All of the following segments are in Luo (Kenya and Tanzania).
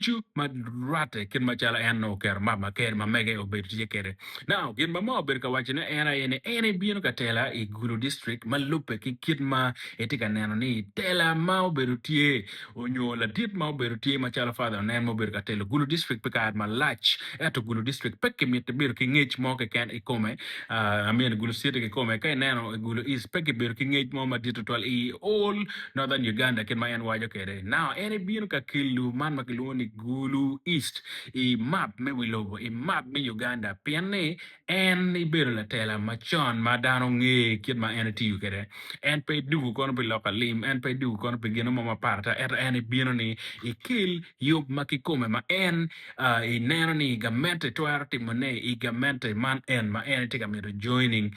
chu madrate kin machala en no ker mama ker mamege obeti kere now gin mama ober ka wachne ene bino ka tela i gulu district malupe ki kitma etika neno ni tela ma obedo tie onyola dit ma obedo tie machala father nen mo ber ka telo gulu district peka ma lach eto gulu district peke mit ber ki ngech mo ke ken ikome amien gulu city ke kome ka neno gulu is peke ber ki ngech mo ma ditotwal i all northern Uganda kin ma en wajo kere now ene bino ka kilu man makiluo ni gulu east i map me wilogo i map me Uganda pienne en ibero la tela machon ma dano nge kit ma en tiyo kere en pe dugu kono pe loka lim en pe dugu kono pe gino mama parta eta en bino ni i kil yub makikome ma en i neno ni gamente twar timone i gamente man en ma en tika mito joining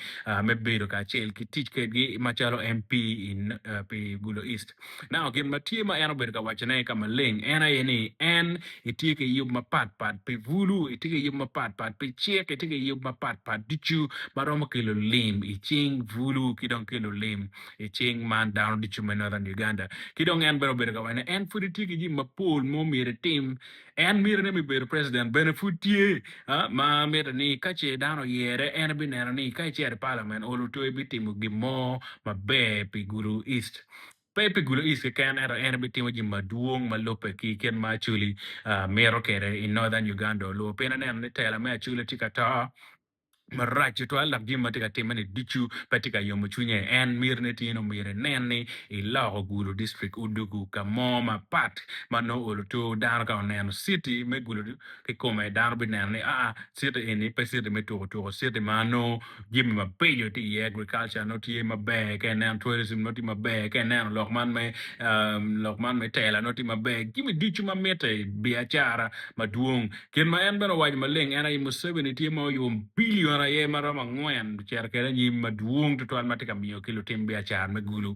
me bedo ka chel ki tich ke gi machalo MP in pe gulo east now gin matie ma en obedo ka wachane kama ling en ayeni en itie ke yub mapat pat pe vulu itie ke yub mapat pat pe chek itie ke yub mapat pat dichu maromo kilo lim i ching vulu kidong kilo lim i ching man down dichu me northern Uganda kidong en bero bedo ka wane en fudi tie ke yub mapul mo mire tim en mire ne mi bedo president benefutie ma mire ni kache dano yere en binero ni kache parliament oluto ebitimo gimo mabe pe guru east Pepe gulo is kan era en bitimo ji maduong malope ki ken ma chuli mero kere in northern Uganda lo pena ne tela me chuli tikata marachi to alla gimma tika timani dichu patika yomo chunye en mirne tino mire neni ilago gulu district udugu kamoma pat mano uluto down ka neno city me gulu ke come down binene city eni pe city me to city mano gimmi ma peyo ti agriculture no ti ma be ke nen tourism no ti ma be ke nen lokman me tela no ti ma be gimmi dichu ma mete biachara maduong ken ma en beno waj maleng en ay Museveni ti ma yom billion ye marama ngwen cher kere ni maduong to twan matika miyo kilo timbe achar me gulu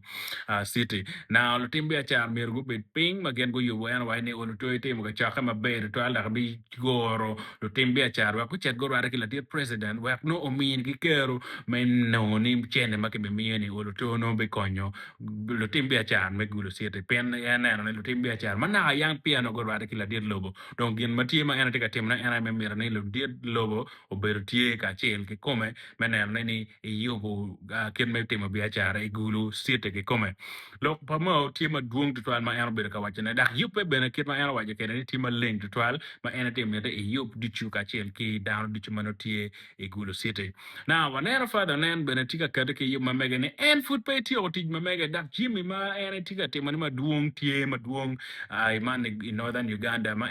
city now lo timbe achar mer go bet ping magen go yubo en wai ne olo to timo ga chaka maber to ala bi goro lo timbe achar wa ku chet go ra kila dir president wa no omin gi kero men no ni chene make be miyo ni olo to no be konyo lo timbe achar me gulu city pen en no lo timbe achar mana yang piano go ra kila dir lobo donc gin matie ma en tika timna en me mira ni lo dir lobo obedo tie ka chel ke come menen ni yobo ken me timo biachara e gulu site ke come lo pamo tie ma duong tutwal ma en obedo ka wachane dak yupe bene kit ma en waje ke ni tie ma leng tutwal ma en timo te yob dichu ka chel ki down dichu manotie e gulu site now wanera father nen bene tika kade ke yob ma mege ni en foot pe tie o tij ma mege dak jimmy ma en tika timo ni ma duong tie ma duong ai man in northern Uganda ma